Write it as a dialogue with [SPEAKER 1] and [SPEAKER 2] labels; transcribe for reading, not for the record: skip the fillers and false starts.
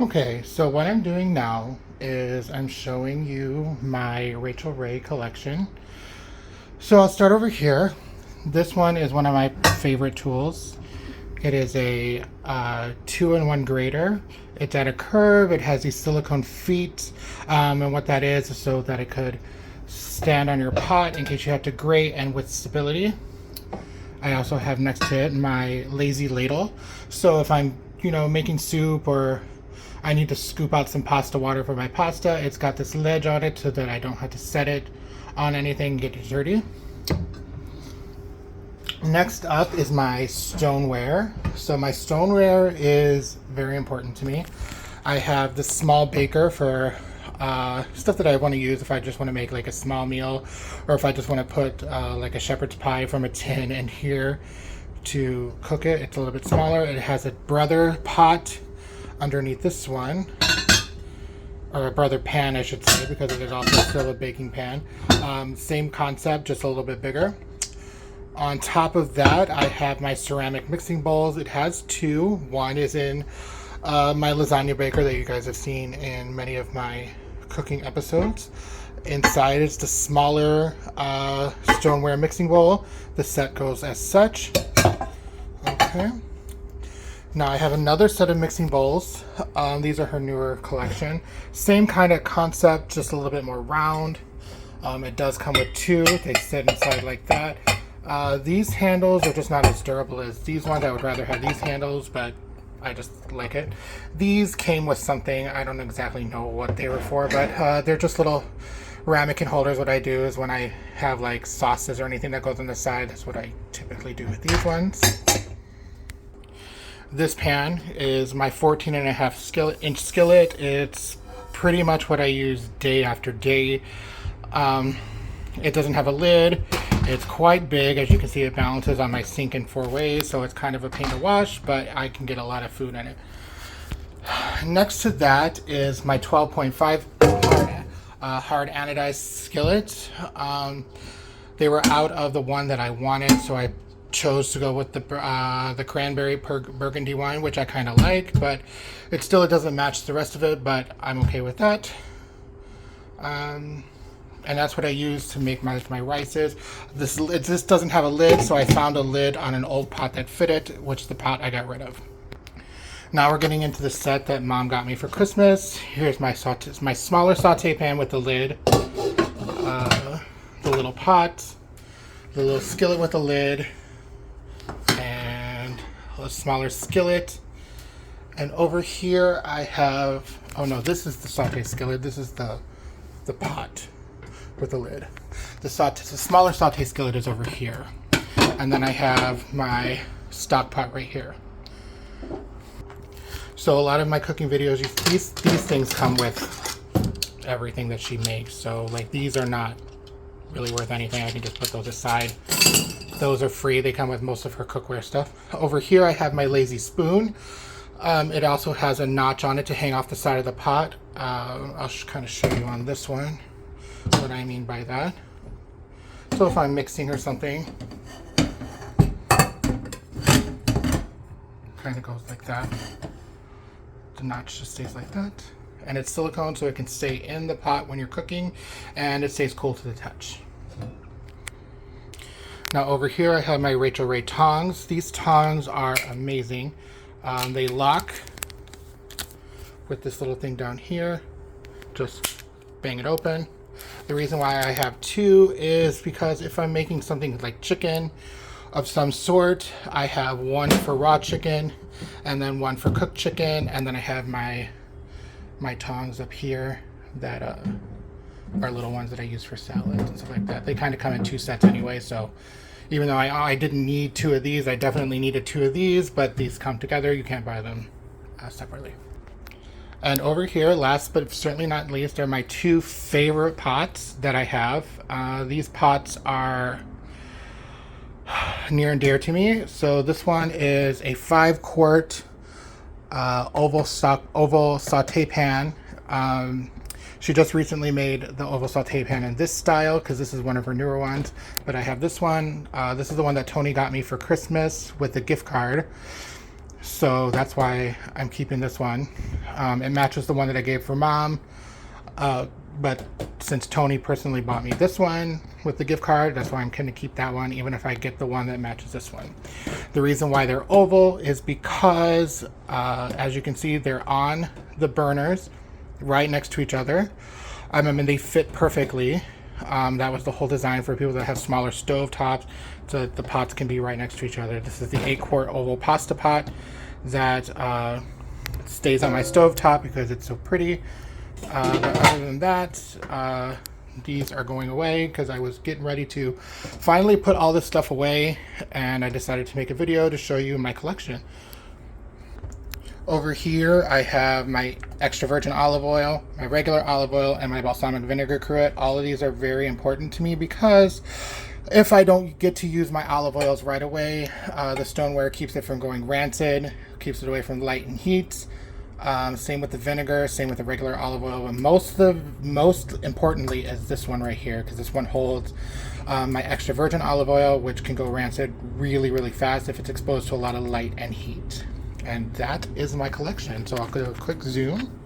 [SPEAKER 1] Okay, so what I'm doing now is I'm showing you my Rachel Ray collection. So I'll start over here. This one is one of my favorite tools. It is a 2-in-1 grater. It's at a curve. It has these silicone feet, and what that is so that it could stand on your pot in case you have to grate and with stability. I also have next to it my lazy ladle. So if I'm, making soup or I need to scoop out some pasta water for my pasta, it's got this ledge on it so that I don't have to set it on anything and get it dirty. Next up is my stoneware. So my stoneware is very important to me. I have this small baker for stuff that I want to use if I just want to make like a small meal, or if I just want to put like a shepherd's pie from a tin in here to cook it. It's a little bit smaller. It has a brother pot underneath this one, or a brother pan I should say, because it is also still a baking pan. Same concept, just a little bit bigger. On top of that, I have my ceramic mixing bowls. It has two. One is in my lasagna baker that you guys have seen in many of my cooking episodes. Inside is the smaller stoneware mixing bowl. The set goes as such. Okay. Now I have another set of mixing bowls. These are her newer collection. Same kind of concept, just a little bit more round. It does come with two. They sit inside like that. These handles are just not as durable as these ones. I would rather have these handles, but I just like it. These came with something. I don't exactly know what they were for, but they're just little Ramekin holders. What I do is when I have like sauces or anything that goes on the side, that's what I typically do with these ones. This pan is my 14.5-inch skillet. It's pretty much what I use day after day. It doesn't have a lid. It's quite big. As you can see, it balances on my sink in 4 ways, so it's kind of a pain to wash, but I can get a lot of food in it. Next to that is my 12.5 hard anodized skillet. They were out of the one that I wanted, so I chose to go with the cranberry burgundy wine, which I kind of like, but it doesn't match the rest of it, but I'm okay with that. And that's what I use to make my rices. This doesn't have a lid, so I found a lid on an old pot that fit it, which the pot I got rid of. Now we're getting into the set that Mom got me for Christmas. Here's my smaller saute pan with the lid, the little pot, the little skillet with the lid, and a smaller skillet. And over here I have, oh no, this is the saute skillet. This is the pot with the lid. The smaller saute skillet is over here. And then I have my stock pot right here. So a lot of my cooking videos, these things come with everything that she makes. So like these are not really worth anything. I can just put those aside. Those are free. They come with most of her cookware stuff. Over here I have my lazy spoon. It also has a notch on it to hang off the side of the pot. I'll kind of show you on this one what I mean by that. So if I'm mixing or something, kind of goes like that. The notch just stays like that. And it's silicone, so it can stay in the pot when you're cooking, and it stays cool to the touch. Now over here I have my Ray Tongs. These tongs are amazing. They lock with this little thing down here. Just bang it open. The reason why I have two is because if I'm making something like chicken of some sort, I have one for raw chicken and then one for cooked chicken, and then I have my tongs up here that are little ones that I use for salads and stuff like that. They kind of come in 2 sets anyway, so even though I didn't need 2 of these, I definitely needed 2 of these, but these come together. You can't buy them separately. And over here, last but certainly not least, are my 2 favorite pots that I have. These pots are near and dear to me. So this one is a 5-quart oval saute pan. She just recently made the oval saute pan in this style because this is one of her newer ones. But I have this one. This is the one that Tony got me for Christmas with the gift card. So that's why I'm keeping this one. It matches the one that I gave for Mom. But since Tony personally bought me this one with the gift card, that's why I'm going to keep that one, even if I get the one that matches this one. The reason why they're oval is because, as you can see, they're on the burners right next to each other. I mean, they fit perfectly. That was the whole design for people that have smaller stove tops, so that the pots can be right next to each other. This is the 8-quart oval pasta pot that stays on my stove top because it's so pretty. But other than that, these are going away because I was getting ready to finally put all this stuff away, and I decided to make a video to show you my collection. Over here I have my extra virgin olive oil, my regular olive oil, and my balsamic vinegar cruet. All of these are very important to me because if I don't get to use my olive oils right away, the Stoneware keeps it from going rancid, keeps it away from light and heat. Same with the vinegar, same with the regular olive oil, but most importantly is this one right here, because this one holds my extra virgin olive oil, which can go rancid really fast if it's exposed to a lot of light and heat. And that is my collection. So I'll do a quick zoom.